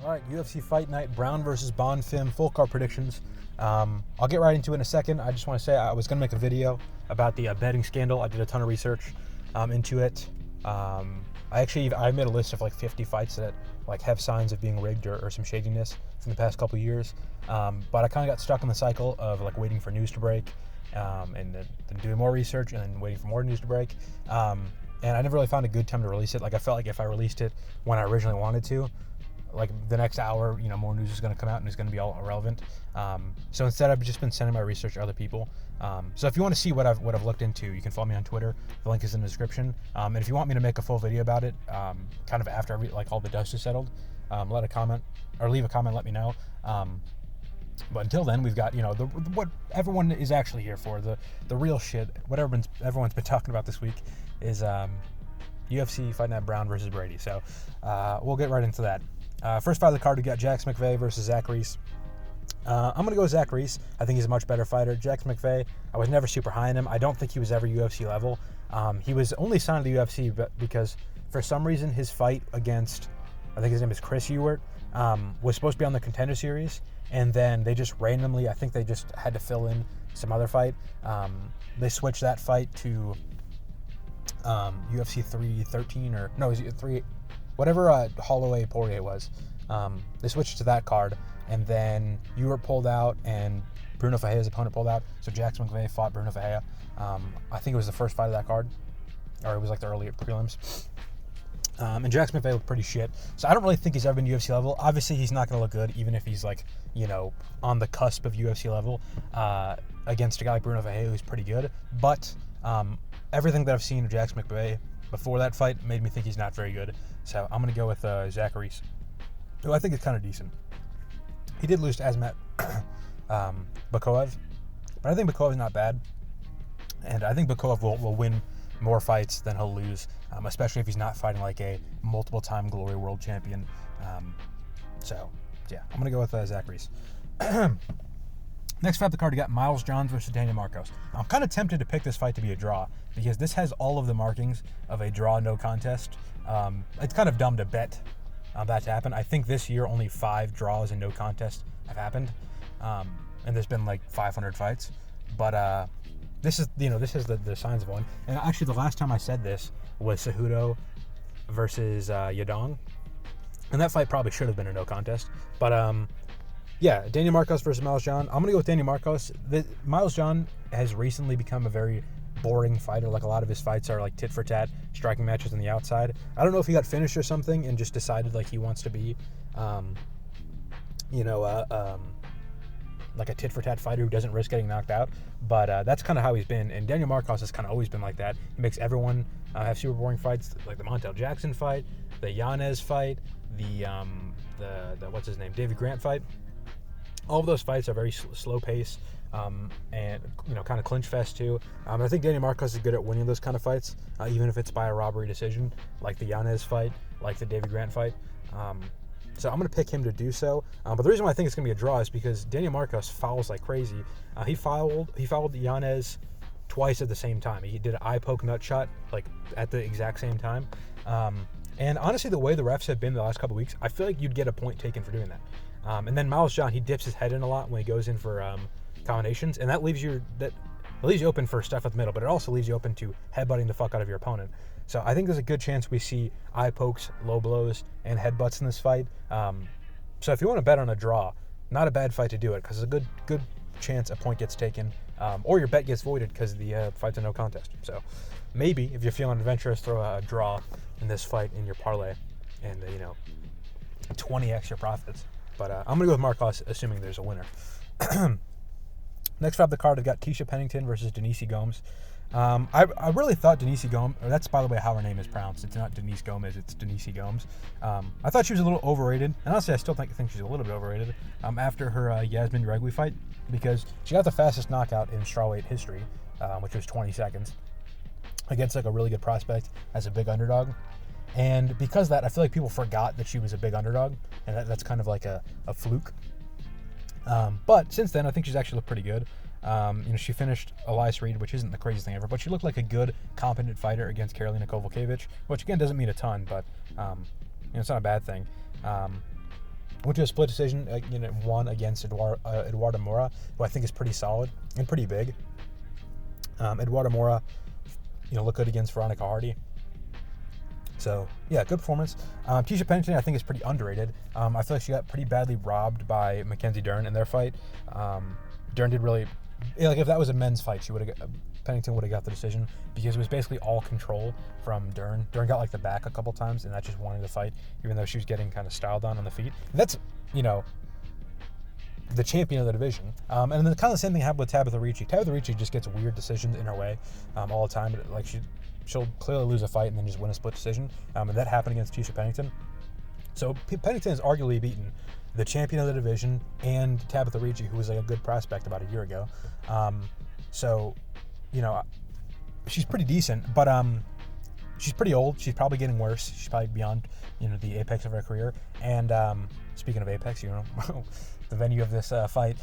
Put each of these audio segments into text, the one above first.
All right, UFC Fight Night, Brown versus Bonfim, full card predictions. I'll get right into it in a second. I just want to say I was going to make a video about the betting scandal. I did a ton of research into it. I made a list of like 50 fights that like have signs of being rigged or some shadiness from the past couple years. But I kind of got stuck in the cycle of like waiting for news to break and then doing more research and then waiting for more news to break. And I never really found a good time to release it. Like I felt like if I released it when I originally wanted to, like the next hour, more news is going to come out and it's going to be all irrelevant. So instead, I've just been sending my research to other people. So if you want to see what I've looked into, you can follow me on Twitter. The link is in the description. And if you want me to make a full video about it, kind of after all the dust is settled, leave a comment, let me know. But until then, we've got what everyone is actually here for, the real shit. What everyone's been talking about this week is UFC Fight Night Brown versus Brady. So we'll get right into that. First fight of the card, we got Jax McVey versus Zach Reese. I'm going to go with Zach Reese. I think he's a much better fighter. Jax McVey, I was never super high on him. I don't think he was ever UFC level. He was only signed to the UFC because for some reason his fight against, I think his name is Chris Ewert, was supposed to be on the Contender Series. And then they just randomly, I think they just had to fill in some other fight. They switched that fight to UFC 313 or, no, it was 3... whatever Holloway Poirier was. They switched to that card, and then Ewert pulled out, and Bruno Ferreira's opponent pulled out, so Jax McVey fought Bruno Ferreira. I think it was the first fight of that card, or it was like the early prelims. And Jax McVey looked pretty shit, so I don't really think he's ever been UFC level. Obviously, he's not going to look good, even if he's like, on the cusp of UFC level, against a guy like Bruno Ferreira, who's pretty good. But everything that I've seen of Jax McVey before that fight made me think he's not very good. So I'm going to go with Zach Reese, who I think is kind of decent. He did lose to Azmat Bakoev, but I think Bakoev is not bad. And I think Bakoev will win more fights than he'll lose, especially if he's not fighting like a multiple-time Glory World Champion. So, yeah, I'm going to go with Zach Reese. Next fight of the card, you got Miles Johns versus Daniel Marcos. I'm kind of tempted to pick this fight to be a draw because this has all of the markings of a draw, no contest. It's kind of dumb to bet that to happen. I think this year only 5 draws and no contest have happened, and there's been like 500 fights. But this is the signs of one. And actually, the last time I said this was Cejudo versus Yadong, and that fight probably should have been a no contest. But yeah, Daniel Marcos versus Miles John. I'm going to go with Daniel Marcos. Miles John has recently become a very boring fighter. Like a lot of his fights are like tit for tat, striking matches on the outside. I don't know if he got finished or something and just decided like he wants to be, like a tit for tat fighter who doesn't risk getting knocked out. But that's kind of how he's been. And Daniel Marcos has kind of always been like that. He makes everyone have super boring fights, like the Montel Jackson fight, the Yanez fight, the what's his name, Davey Grant fight. All of those fights are very slow pace, and kind of clinch fest too. I think Daniel Marcos is good at winning those kind of fights, even if it's by a robbery decision, like the Yanez fight, like the Davey Grant fight. So I'm going to pick him to do so. But the reason why I think it's going to be a draw is because Daniel Marcos fouls like crazy. He fouled Yanez twice at the same time. He did an eye poke nut shot like at the exact same time. And honestly, the way the refs have been the last couple of weeks, I feel like you'd get a point taken for doing that. And then Miles John, he dips his head in a lot when he goes in for combinations, and that leaves you open for stuff at the middle, but it also leaves you open to headbutting the fuck out of your opponent. So I think there's a good chance we see eye pokes, low blows, and headbutts in this fight. So if you want to bet on a draw, not a bad fight to do it because it's a good chance a point gets taken, or your bet gets voided because the fight's a no contest. So maybe if you're feeling adventurous, throw a draw in this fight in your parlay, and 20x your profits. But I'm going to go with Marcos, assuming there's a winner. Next fight of the card, I've got Tecia Pennington versus Denise Gomes. I really thought Denise Gomes, or that's by the way how her name is pronounced. It's not Denise Gomez, it's Denise Gomes. I thought she was a little overrated, and honestly I still think she's a little bit overrated after her Yasmin Regui fight, because she got the fastest knockout in strawweight history, which was 20 seconds, against like a really good prospect as a big underdog. And because of that, I feel like people forgot that she was a big underdog, and that's kind of like a fluke. But since then, I think she's actually looked pretty good. She finished Elias Reed, which isn't the craziest thing ever, but she looked like a good, competent fighter against Karolina Kowalkiewicz, which again doesn't mean a ton, but it's not a bad thing. Went to a split decision, won against Eduardo Mora, who I think is pretty solid and pretty big. Eduardo Mora, looked good against Veronica Hardy. So, yeah, good performance. Tecia Pennington, I think, is pretty underrated. I feel like she got pretty badly robbed by Mackenzie Dern in their fight. Dern did really... if that was a men's fight, Pennington would have got the decision because it was basically all control from Dern. Dern got, the back a couple times, and that just won the fight, even though she was getting kind of styled on the feet. And that's, the champion of the division. And then kind of the same thing happened with Tabitha Ricci. Tabitha Ricci just gets weird decisions in her way all the time. She'll clearly lose a fight and then just win a split decision. And that happened against Tecia Pennington. So Pennington has arguably beaten the champion of the division and Tabitha Ricci, who was a good prospect about a year ago. She's pretty decent, but she's pretty old. She's probably getting worse. She's probably beyond, the apex of her career. And speaking of apex, the venue of this fight.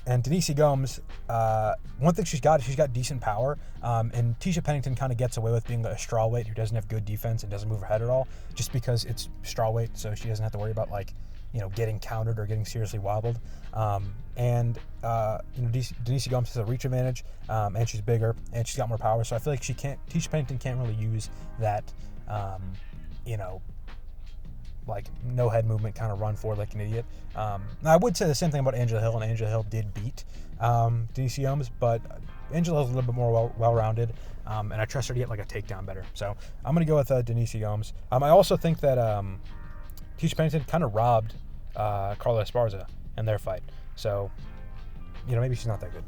And Denise Gomes, one thing she's got decent power. And Tecia Pennington kind of gets away with being a strawweight who doesn't have good defense and doesn't move her head at all, just because it's strawweight, so she doesn't have to worry about getting countered or getting seriously wobbled. Denise Gomes has a reach advantage, and she's bigger and she's got more power. So I feel like Tecia Pennington can't really use that, no head movement kind of run forward like an idiot. Now I would say the same thing about Angela Hill, and Angela Hill did beat Denise Gomes, but Angela Hill's a little bit more well-rounded, and I trust her to get a takedown better. So I'm going to go with Denise Gomes. I also think that Tecia Pennington kind of robbed Carla Esparza in their fight. So, maybe she's not that good.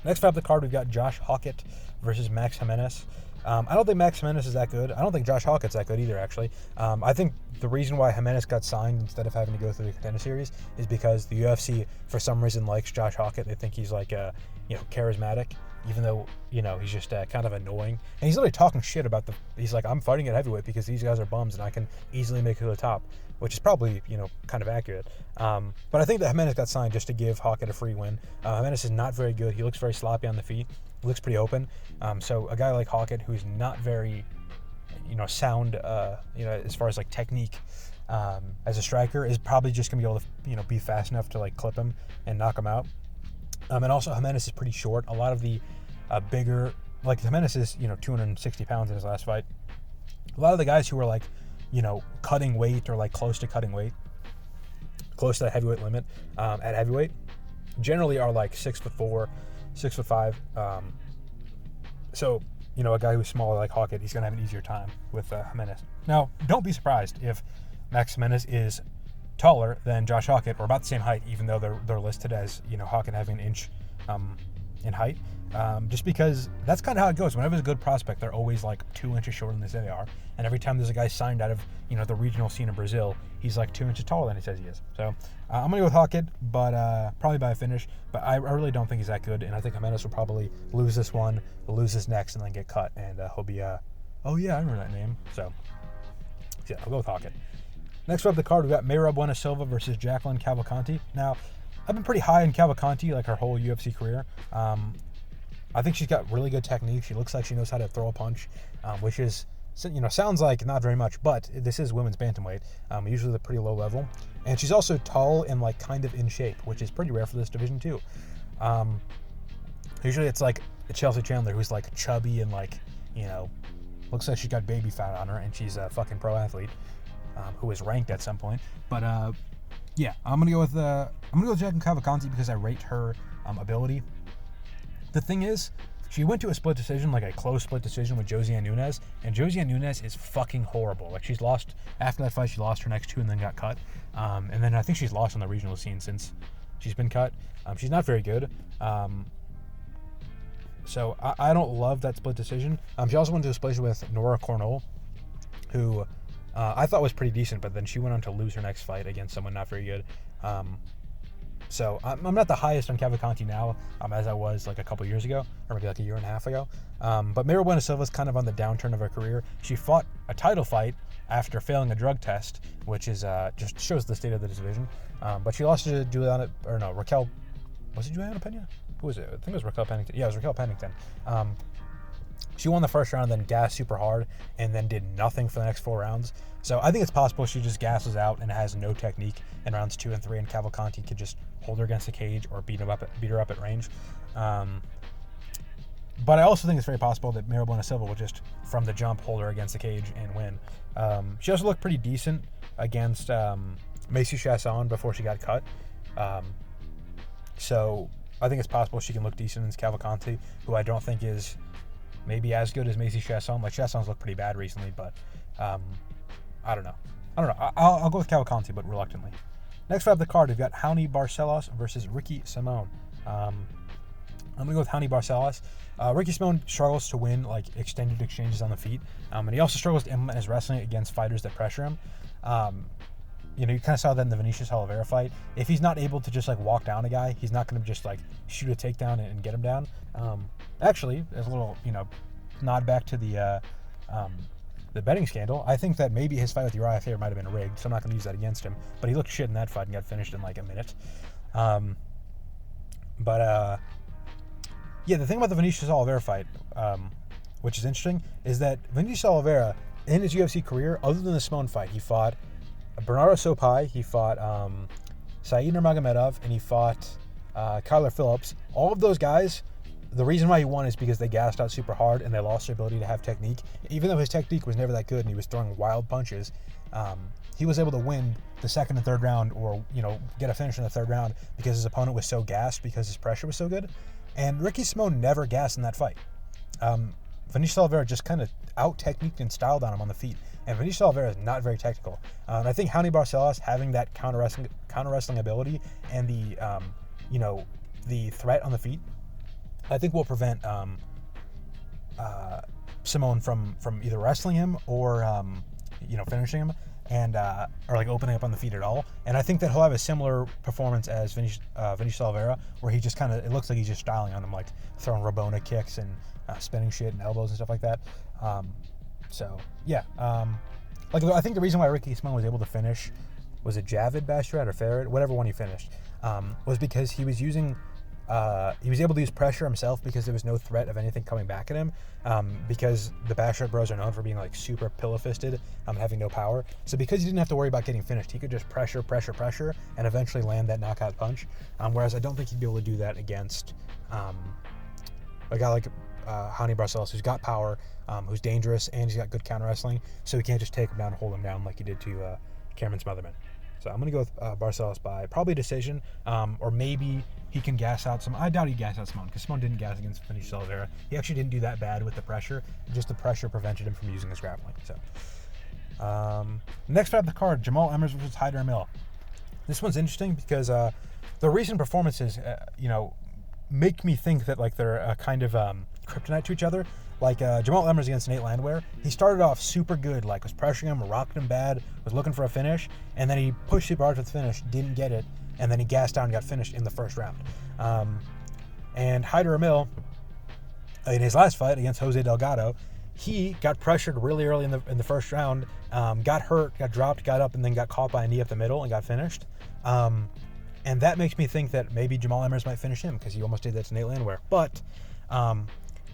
Next fight up the card, we've got Josh Hokit versus Max Gimenis. I don't think Max Gimenis is that good. I don't think Josh Hokit's that good either, actually. I think the reason why Gimenis got signed instead of having to go through the Contender Series is because the UFC, for some reason, likes Josh Hokit. They think he's charismatic, even though, he's just kind of annoying. And he's literally talking shit about he's like, I'm fighting at heavyweight because these guys are bums and I can easily make it to the top, which is probably, kind of accurate. But I think that Gimenis got signed just to give Hokit a free win. Gimenis is not very good. He looks very sloppy on the feet. He looks pretty open. So a guy like Hokit, who's not very, sound, as far as technique, as a striker, is probably just gonna be able to, be fast enough to clip him and knock him out. And also Gimenis is pretty short. A lot of the bigger, Gimenis is, 260 pounds in his last fight. A lot of the guys who are cutting weight or close to cutting weight, close to the heavyweight limit at heavyweight, generally are 6'4", 6'5". So, a guy who's smaller like Hokit, he's going to have an easier time with Gimenis. Now, don't be surprised if Max Gimenis is taller than Josh Hokit, or about the same height, even though they're listed as, Hokit having an inch in height. Just because that's kind of how it goes. Whenever there's a good prospect, they're always 2 inches shorter than they say they are. And every time there's a guy signed out of, the regional scene in Brazil, he's 2 inches taller than he says he is. So I'm going to go with Hokit, but probably by a finish. But I really don't think he's that good. And I think Gimenis will probably lose this one, will lose this next, and then get cut. And he'll be, oh yeah, I remember that name. So yeah, I'll go with Hokit. Next up the card, we got Mayra Bueno Silva versus Jacqueline Cavalcanti. Now, I've been pretty high in Cavalcanti her whole UFC career. I think she's got really good technique. She looks like she knows how to throw a punch, which is, sounds like not very much, but this is women's bantamweight, usually the pretty low level. And she's also tall and kind of in shape, which is pretty rare for this division too. Usually it's Chelsea Chandler, who's chubby and looks like she's got baby fat on her, and she's a fucking pro athlete who was ranked at some point. But yeah, I'm gonna go with Jacqueline Cavalcanti because I rate her ability. The thing is, she went to a split decision, a close split decision with Josiane Nunes, and Josiane Nunes is fucking horrible. She's lost, after that fight, she lost her next two and then got cut. And then I think she's lost on the regional scene since she's been cut. She's not very good. So I don't love that split decision. She also went to a split with Nora Cornell, who I thought was pretty decent, but then she went on to lose her next fight against someone not very good. So I'm not the highest on Cavalcanti now, as I was a couple years ago, or maybe a year and a half ago. But Mayra Bueno Silva is kind of on the downturn of her career. She fought a title fight after failing a drug test, which is just shows the state of the division. But she lost to Raquel. Was it Juliana Pena? Who was it? I think it was Raquel Pennington. Yeah, it was Raquel Pennington. She won the first round, then gassed super hard, and then did nothing for the next 4 rounds. So I think it's possible she just gasses out and has no technique in rounds 2 and 3, and Cavalcanti could just hold her against the cage or beat her up at range. But I also think it's very possible that Mayra Silva will just, from the jump, hold her against the cage and win. She also looked pretty decent against Macy Chasson before she got cut. So I think it's possible she can look decent against Cavalcanti, who I don't think is maybe as good as Macy Chasson. Like, Chasson's looked pretty bad recently, but I don't know. I'll go with Cavalcanti, but reluctantly. Next we have the card. We've got Raoni Barcelos versus Ricky Simón. I'm going to go with Raoni Barcelos. Ricky Simón struggles to win like extended exchanges on the feet, and he also struggles to implement his wrestling against fighters that pressure him. You kind of saw that in the Vinicius Oliveira fight. If he's not able to just like walk down a guy, he's not going to just like shoot a takedown and get him down. Actually, as a little nod back to the betting scandal, I think that maybe his fight with Uriah Faber might have been rigged, so I'm not going to use that against him. But he looked shit in that fight and got finished in like a minute. Yeah, the thing about the Vinicius Oliveira fight, which is interesting, is that Vinicius Oliveira, in his UFC career, other than the Simón fight, he fought Bernardo Sopai, he fought Said Nurmagomedov, and he fought Kyler Phillips. All of those guys, the reason why he won is because they gassed out super hard and they lost their ability to have technique. Even though his technique was never that good and he was throwing wild punches, he was able to win the second and third round, or get a finish in the third round because his opponent was so gassed because his pressure was so good. And Ricky Simón never gassed in that fight. Vinicius Oliveira just kind of out-techniqued and styled on him on the feet. And Vinicius Oliveira is not very technical. And I think Raoni Barcelos, having that counter wrestling ability and the threat on the feet, I think will prevent Simón from either wrestling him or finishing him, and or like opening up on the feet at all. And I think that he'll have a similar performance as Vinicius Oliveira, where he just it looks like he's just styling on him, like throwing Rabona kicks and spinning shit and elbows and stuff like that. I think the reason why Ricky Simón was able to finish, was it Javid Basharat or Farad, whatever one he finished, was because he was using he was able to use pressure himself because there was no threat of anything coming back at him, because the Basharat bros are known for being like super pillow-fisted, having no power. So because he didn't have to worry about getting finished, he could just pressure, and eventually land that knockout punch. Whereas I don't think he'd be able to do that against a guy like Raoni Barcelos, who's got power, who's dangerous, and he's got good counter wrestling. So he can't just take him down and hold him down like he did to Cameron Smotherman. So I'm going to go with Barcelos by probably decision, or maybe he can gas out some. I doubt he'd gas out Simón, because Simón didn't gas against Vinicius Oliveira. He actually didn't do that bad with the pressure. Just the pressure prevented him from using his grappling. So next fight of the card, Jamall Emmers versus Hyder Amil. This one's interesting because the recent performances, make me think that like they're a kind of kryptonite to each other. Like Jamall Emmers against Nate Landwehr, he started off super good, like was pressuring him, rocked him bad, was looking for a finish, and then he pushed super hard for the finish, didn't get it, and then he gassed down and got finished in the first round. And Hyder Amil, in his last fight against Jose Delgado, he got pressured really early in the first round, got hurt, got dropped, got up, and then got caught by a knee up the middle and got finished. And that makes me think that maybe Jamall Emmers might finish him, because he almost did that to Nate Landwehr. But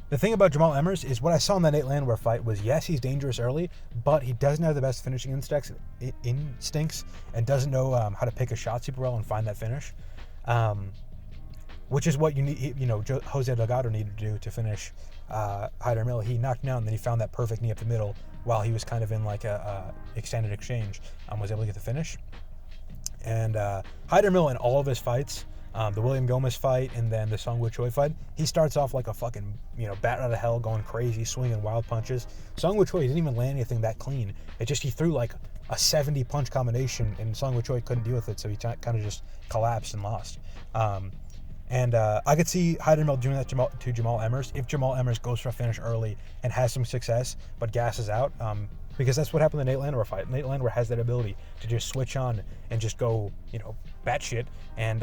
the thing about Jamall Emmers is what I saw in that Nate Landwehr fight was, yes, he's dangerous early, but he doesn't have the best finishing instincts and doesn't know how to pick a shot super well and find that finish, which is what you need. Jose Delgado needed to do to finish Hyder Amil. He knocked him out, and then he found that perfect knee up the middle while he was kind of in like a extended exchange, was able to get the finish. And Hyder Amil in all of his fights, the William Gomes fight and then the Sung Woo Choi fight, he starts off like a fucking, bat out of hell, going crazy, swinging wild punches. Sung Woo Choi didn't even land anything that clean. It just, he threw like a 70 punch combination, and Sung Woo Choi couldn't deal with it, so he kind of just collapsed and lost. I could see Hyder Amil doing that to Jamall Emmers if Jamall Emmers goes for a finish early and has some success but gasses out, because that's what happened in the Nate Landwehr fight. Nate Landwehr has that ability to just switch on and just go, batshit and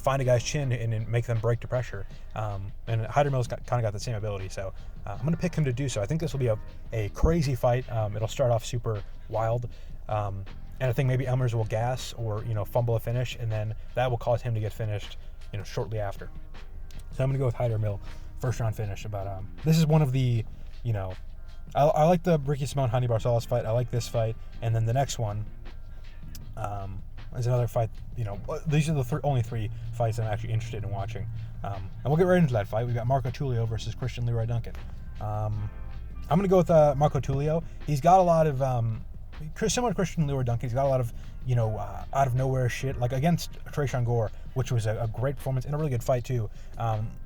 find a guy's chin and make them break to pressure. And Hyder Amil's kind of got the same ability, so I'm going to pick him to do so. I think this will be a crazy fight. It'll start off super wild, and I think maybe Emmers will gas or fumble a finish, and then that will cause him to get finished shortly after. So I'm going to go with Hyder Amil first round finish. But this is one of the, I like the Ricky Simón-Jaime Barcelos fight. I like this fight. And then the next one is another fight. These are the only 3 fights I'm actually interested in watching. And we'll get right into that fight. We've got Marco Tulio versus Christian Leroy Duncan. I'm going to go with Marco Tulio. He's got a lot of, similar to Christian Leroy Duncan, he's got a lot of, out of nowhere shit. Like against Tresean Gore, which was a great performance and a really good fight too.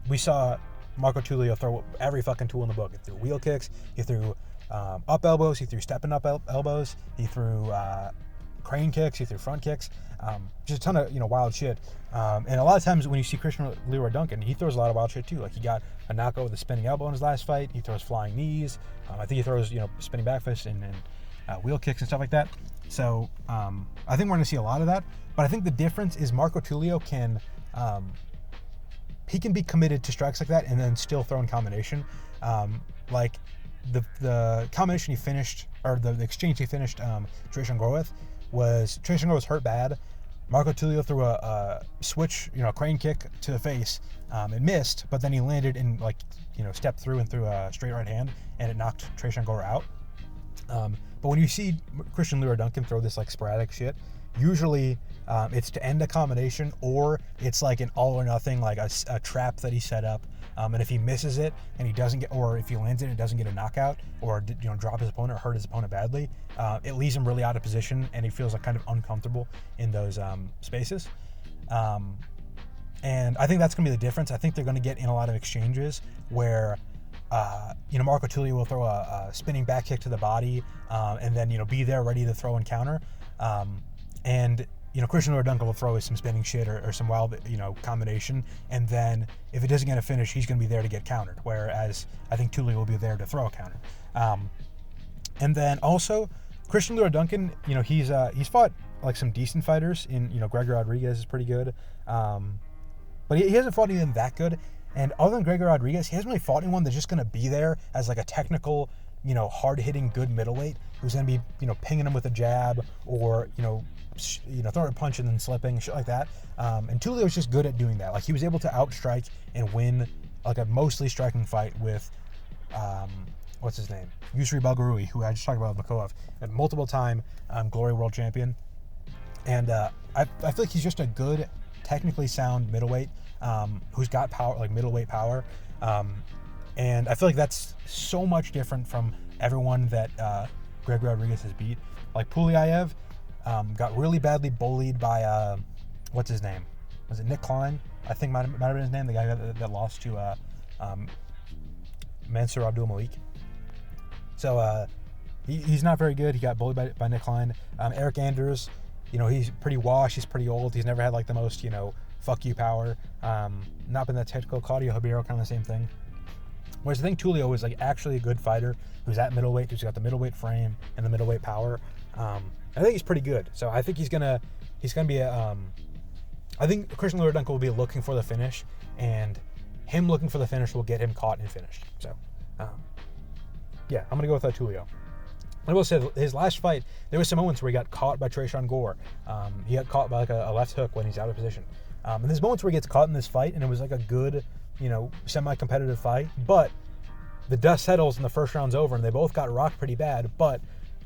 We saw Marco Tulio throw every fucking tool in the book. He threw wheel kicks, he threw up elbows, he threw stepping up elbows, he threw crane kicks, he threw front kicks, just a ton of wild shit. And a lot of times when you see Christian Leroy Duncan, he throws a lot of wild shit too. Like he got a knockout with a spinning elbow in his last fight. He throws flying knees. I think he throws spinning back fists and wheel kicks and stuff like that. So I think we're going to see a lot of that. But I think the difference is Marco Tulio can be committed to strikes like that and then still throw in combination. Like the combination he finished, or the exchange he finished Tresean Gore with, was Tresean Gore was hurt bad. Marco Tulio threw a switch, crane kick to the face. It missed, but then he landed and stepped through and threw a straight right hand, and it knocked Tresean Gore out. But when you see Christian Leroy Duncan throw this sporadic shit, usually it's to end a combination, or it's like an all or nothing, like a trap that he set up. And if he misses it and he doesn't get, or if he lands it and doesn't get a knockout, or drop his opponent or hurt his opponent badly, it leaves him really out of position, and he feels kind of uncomfortable in those spaces. And I think that's going to be the difference. I think they're going to get in a lot of exchanges where Marco Tulio will throw a spinning back kick to the body, and then be there ready to throw and counter. And Christian Leroy Duncan will throw some spinning shit or some wild combination, and then if it doesn't get a finish, he's going to be there to get countered. Whereas I think Tulio will be there to throw a counter. And then also Christian Leroy Duncan, he's fought some decent fighters. Gregor Rodriguez is pretty good, but he hasn't fought anyone that good. And other than Gregor Rodriguez, he hasn't really fought anyone that's just going to be there as a technical, hard-hitting, good middleweight who's going to be, pinging him with a jab or, throwing a punch and then slipping, shit like that. And Tulio was just good at doing that. He was able to outstrike and win a mostly striking fight with, what's his name? Yusri Belgarui, who I just talked about with Makov, a multiple-time Glory World Champion. And I feel like he's just a good, technically sound middleweight who's got power, middleweight power. And I feel like that's so much different from everyone that Gregor Rodriguez has beat. Puliaev got really badly bullied by, what's his name? Was it Nick Klein? I think might have been his name, the guy that lost to Mansour Abdul Malik. So he's not very good. He got bullied by Nick Klein. Eric Anders, he's pretty washed. He's pretty old. He's never had the most, fuck you power. Not been that technical. Claudio Ribeiro, kind of the same thing. Whereas I think Tulio is actually a good fighter who's at middleweight, who's got the middleweight frame and the middleweight power. I think he's pretty good. So I think he's gonna be I think Christian Leroy Duncan will be looking for the finish, and him looking for the finish will get him caught and finished. So yeah, I'm gonna go with Tulio. I will say his last fight, there was some moments where he got caught by Tresean Gore. He got caught by a left hook when he's out of position. And there's moments where he gets caught in this fight, and it was a good, semi-competitive fight. But the dust settles and the first round's over, and they both got rocked pretty bad. But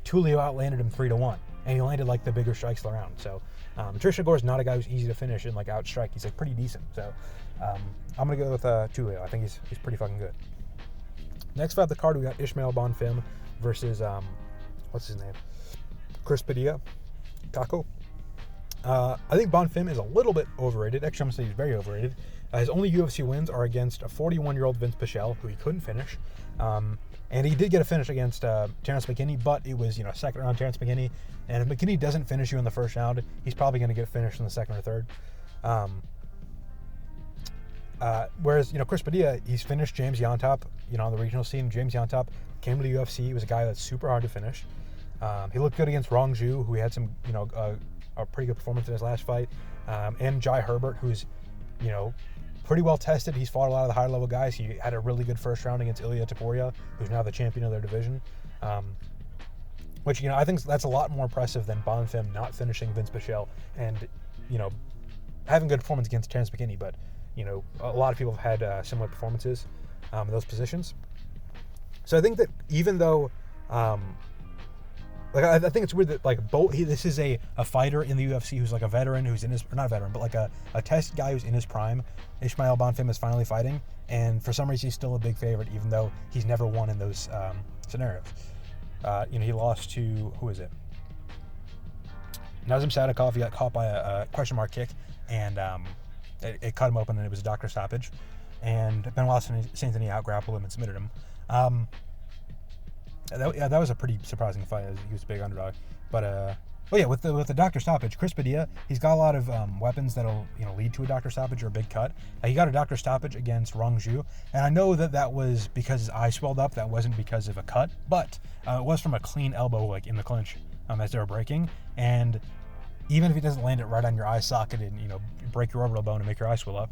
Tulio outlanded him 3-1, and he landed the bigger strikes of the round. So Tresean Gore's not a guy who's easy to finish and outstrike. He's pretty decent. So I'm gonna go with Tulio. I think he's pretty fucking good. Next fight of the card, we got Ismael Bonfim versus what's his name? Chris Padilla. Taco. I think Bonfim is a little bit overrated. Actually, I'm going to say he's very overrated. His only UFC wins are against a 41-year-old Vince Pichel, who he couldn't finish. And he did get a finish against Terrence McKinney, but it was, second-round Terrence McKinney. And if McKinney doesn't finish you in the first round, he's probably going to get finished in the second or third. Whereas, Chris Padilla, he's finished James Yontop, on the regional scene. James Yontop came to the UFC. He was a guy that's super hard to finish. He looked good against Rong Zhu, who had some, a pretty good performance in his last fight. And Jai Herbert, who's, pretty well tested. He's fought a lot of the higher level guys. He had a really good first round against Ilia Topuria, who's now the champion of their division. Which, I think that's a lot more impressive than Bonfim not finishing Vince Pichel and, having good performance against Terrence McKinney. But, a lot of people have had similar performances. those positions. So I think that even though, I think it's weird that this is a fighter in the UFC who's like a veteran who's in his, or not veteran, but like a tested guy who's in his prime. Ismael Bonfim is finally fighting, and for some reason he's still a big favorite, even though he's never won in those scenarios. He lost to, who is it? Nazim Salikhov. He got caught by a question mark kick, and it cut him open, and it was a doctor stoppage. And Benoit Saint-Denis out-grappled him and submitted him. That was a pretty surprising fight. He was a big underdog. But with the doctor stoppage, Chris Padilla, he's got a lot of weapons that'll lead to a doctor stoppage or a big cut. He got a doctor stoppage against Rong Zhu, and I know that was because his eye swelled up. That wasn't because of a cut, but it was from a clean elbow, like in the clinch, as they were breaking. And even if he doesn't land it right on your eye socket and break your orbital bone and make your eye swell up,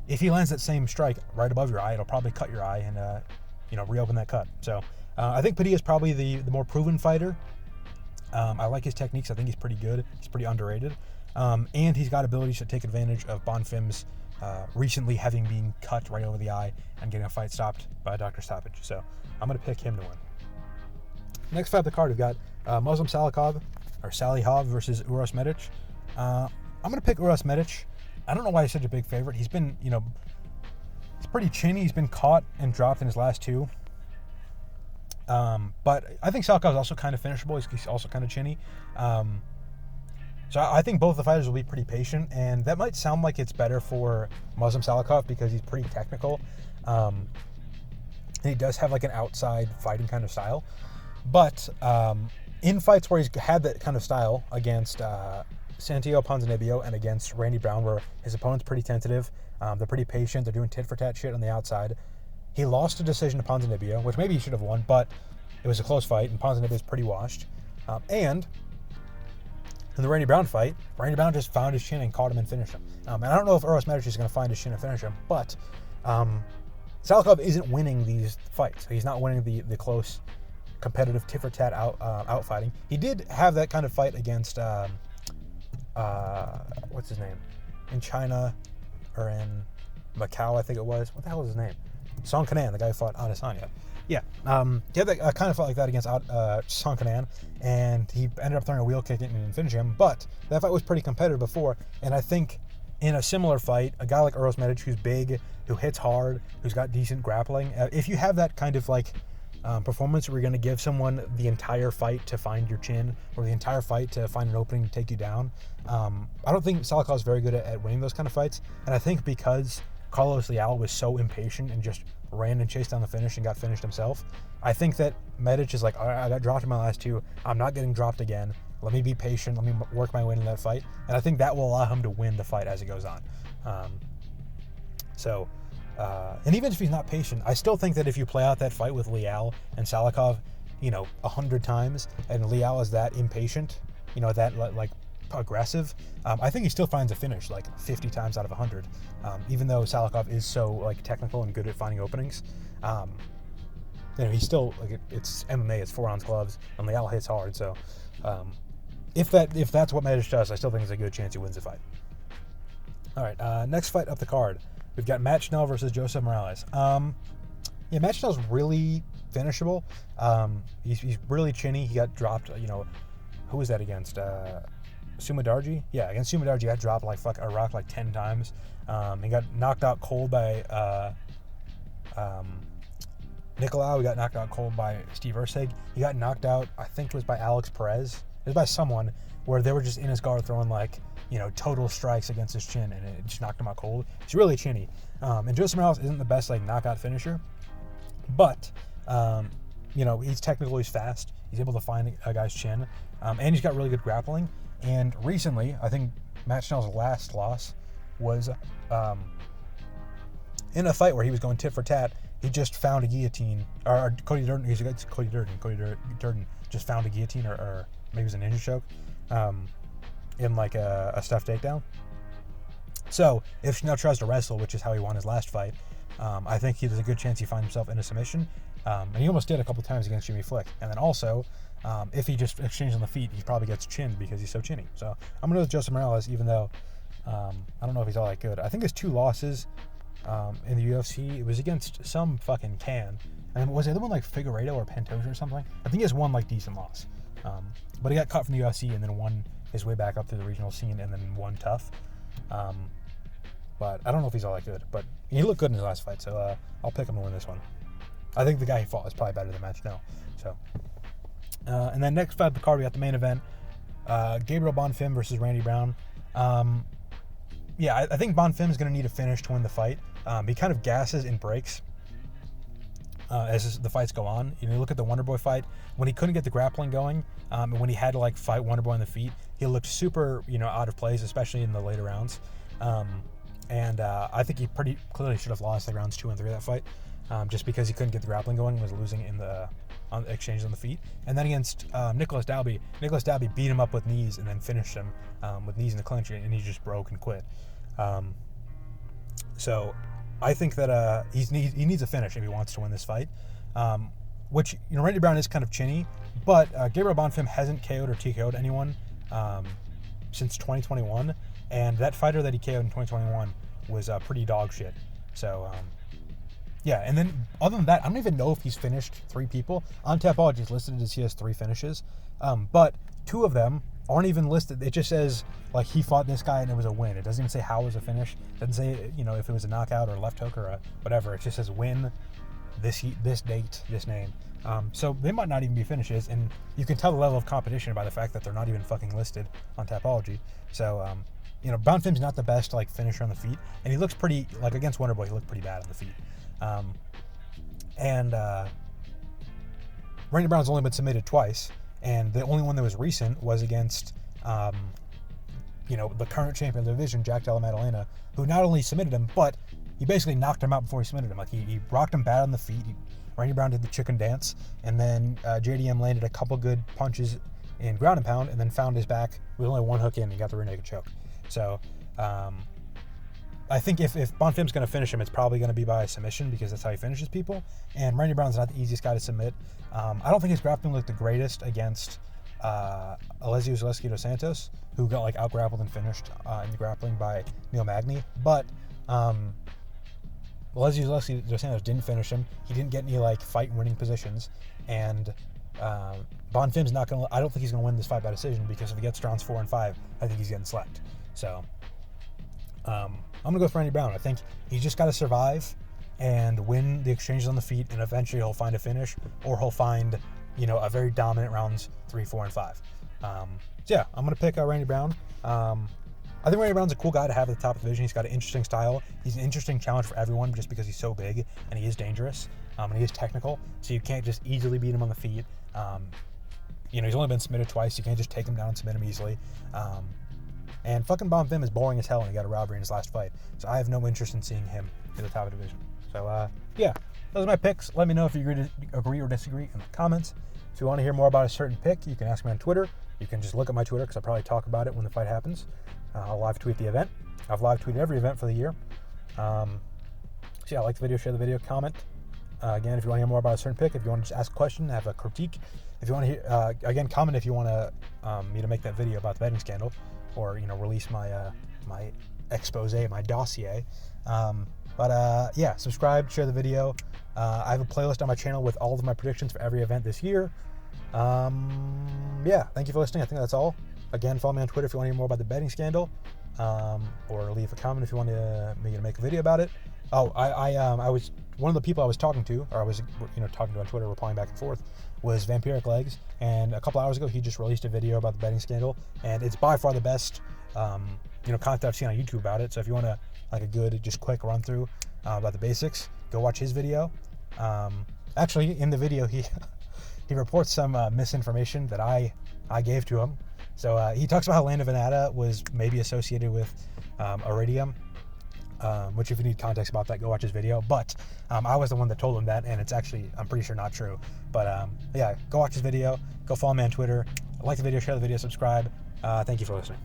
if he lands that same strike right above your eye, it'll probably cut your eye and reopen that cut. So I think Padilla is probably the more proven fighter. I like his techniques. I think he's pretty good. He's pretty underrated. And he's got abilities to take advantage of Bonfim's recently having been cut right over the eye and getting a fight stopped by a doctor stoppage. So I'm going to pick him to win. Next fight of the card, we've got Muslim Salikhov versus Uros Medic. I'm going to pick Uros Medic. I don't know why he's such a big favorite. He's been, he's pretty chinny. He's been caught and dropped in his last two. But I think Salikhov is also kind of finishable. He's also kind of chinny. So I think both the fighters will be pretty patient, and that might sound like it's better for Muslim Salikhov because he's pretty technical. And he does have like an outside fighting kind of style. But in fights where he's had that kind of style against Santiago Ponzinibbio and against Randy Brown, where his opponent's pretty tentative, they're pretty patient, they're doing tit-for-tat shit on the outside. He lost a decision to Ponzinibbio, which maybe he should have won, but it was a close fight, and Ponzinibbio's pretty washed. And in the Randy Brown fight, Randy Brown just found his chin and caught him and finished him. And I don't know if Uros Medic is going to find his chin and finish him, but Salikhov isn't winning these fights. He's not winning the close, competitive tit-for-tat outfighting. He did have that kind of fight against, what's his name? In China, or in Macau, I think it was. What the hell is his name? Song Kanan, the guy who fought Adesanya. Yeah, he had that kind of fight like that against Song Kanan, and he ended up throwing a wheel kick and finishing him. But that fight was pretty competitive before, and I think in a similar fight, a guy like Uros Medic, who's big, who hits hard, who's got decent grappling, if you have that kind of performance where you're going to give someone the entire fight to find your chin, or the entire fight to find an opening to take you down, I don't think Salikhov is very good at winning those kind of fights. And I think because Carlos Leal was so impatient and just ran and chased down the finish and got finished himself, I think that Medic is like, all right, I got dropped in my last two, I'm not getting dropped again, let me be patient, let me work my way into that fight, and I think that will allow him to win the fight as it goes on. And even if he's not patient, I still think that if you play out that fight with Leal and Salikhov 100 times, and Leal is that impatient, that aggressive, I think he still finds a finish 50 times out of 100, even though Salikhov is so technical and good at finding openings. He's still it's MMA, it's 4-ounce gloves, and Leal hits hard. So if that's what Medic does, I still think there's a good chance he wins the fight. All right, next fight up the card, we've got Matt Schnell versus Joseph Morales. Matt Schnell's really finishable. He's really chinny. He got dropped. Who was that against? Sumadarji? Yeah, against Sumadarji, he got dropped a rock 10 times. He got knocked out cold by Nicolau. He got knocked out cold by Steve Erceg. He got knocked out, I think it was by Alex Perez. It was by someone where they were just in his guard throwing total strikes against his chin, and it just knocked him out cold. It's really chinny. And Joseph Morales isn't the best knockout finisher, but he's technical, he's fast, he's able to find a guy's chin, and he's got really good grappling. And recently, I think Matt Schnell's last loss was in a fight where he was going tit for tat. He just found a guillotine, or Cody Durden just found a guillotine, or maybe it was a ninja choke, in a stuffed takedown. So if Schnell tries to wrestle, which is how he won his last fight, I think there's a good chance he finds himself in a submission. And he almost did a couple times against Jimmy Flick. And then also, if he just exchanges on the feet, he probably gets chinned because he's so chinny. So I'm going to go with Joseph Morales, even though I don't know if he's all that good. I think his two losses in the UFC. It was against some fucking can. And was the other one like Figueiredo or Pantoja or something? I think he has one like decent loss. But he got cut from the UFC and then won his way back up to the regional scene and then won tough. But I don't know if he's all that good. But he looked good in his last fight, so I'll pick him to win this one. I think the guy he fought is probably better than Matt Schnell. So, and then next fight of the card, we got the main event. Gabriel Bonfim versus Randy Brown. I think Bonfim is going to need a finish to win the fight. He kind of gasses and breaks as the fights go on. You look at the Wonderboy fight, when he couldn't get the grappling going, and when he had to like fight Wonderboy on the feet, he looked super, out of place, especially in the later rounds. I think he pretty clearly should have lost like rounds 2 and 3 of that fight, just because he couldn't get the grappling going, was losing in the exchanges on the feet. And then against Nicholas Dalby beat him up with knees and then finished him with knees in the clinch, and he just broke and quit. So I think that he needs a finish if he wants to win this fight. Which, Randy Brown is kind of chinny, but Gabriel Bonfim hasn't KO'd or TKO'd anyone since 2021, and that fighter that he KO'd in 2021 was pretty dog shit. So, and then other than that, I don't even know if he's finished 3 people. On Tapology, it's listed as he has 3 finishes, but 2 of them aren't even listed. It just says, like, he fought this guy and it was a win. It doesn't even say how it was a finish. It doesn't say, if it was a knockout or a left hook or a whatever. It just says win, this date, this name. So they might not even be finishes, and you can tell the level of competition by the fact that they're not even fucking listed on Tapology. So, Bonfim's not the best, like, finisher on the feet, and he looks pretty, like, against Wonderboy, he looked pretty bad on the feet. Randy Brown's only been submitted twice, and the only one that was recent was against, the current champion of the division, Jack Della Maddalena, who not only submitted him, but he basically knocked him out before he submitted him. Like, he rocked him bad on the feet. Randy Brown did the chicken dance, and then JDM landed a couple good punches in ground and pound, and then found his back with only 1 hook in, and he got the rear naked choke. So, I think if Bonfim's going to finish him, it's probably going to be by submission, because that's how he finishes people. And Randy Brown's not the easiest guy to submit. I don't think his grappling looked the greatest against Alessio Zaleski dos Santos, who got like out-grappled and finished in the grappling by Neil Magny. But Alessio Zaleski dos Santos didn't finish him. He didn't get any like fight-winning positions. And Bonfim's not going to... I don't think he's going to win this fight by decision, because if he gets rounds 4 and 5, I think he's getting slept. So... I'm going to go with Randy Brown. I think he's just got to survive and win the exchanges on the feet, and eventually he'll find a finish, or he'll find, a very dominant rounds 3, 4, and 5. I'm going to pick Randy Brown. I think Randy Brown's a cool guy to have at the top of the division. He's got an interesting style. He's an interesting challenge for everyone just because he's so big and he is dangerous, and he is technical, so you can't just easily beat him on the feet. He's only been submitted twice. You can't just take him down and submit him easily. And fucking Bonfim is boring as hell, and he got a robbery in his last fight. So I have no interest in seeing him in the top of the division. So, those are my picks. Let me know if you agree or disagree in the comments. If you want to hear more about a certain pick, you can ask me on Twitter. You can just look at my Twitter, because I'll probably talk about it when the fight happens. I'll live tweet the event. I've live tweeted every event for the year. Like the video, share the video, comment. Again, if you want to hear more about a certain pick, if you want to just ask a question, have a critique. If you want to hear, comment if you want me to make that video about the betting scandal, or release my my expose, my dossier. Subscribe, share the video. I have a playlist on my channel with all of my predictions for every event this year. Thank you for listening. I think that's all. Again, follow me on Twitter if you want to hear more about the betting scandal, or leave a comment if you want me to make a video about it. I was one of the people I was talking to, or I was talking to on Twitter, replying back and forth, was Vampiric Legs, and a couple hours ago he just released a video about the betting scandal, and it's by far the best content I've seen on YouTube about it. So if you want a good, just quick run through about the basics, go watch his video. Actually, in the video he reports some misinformation that I gave to him. So he talks about how Land of Venata was maybe associated with iridium. Which, if you need context about that, go watch his video. But I was the one that told him that, and it's actually, I'm pretty sure, not true. But go watch his video. Go follow me on Twitter. Like the video, share the video, subscribe. Thank you for listening.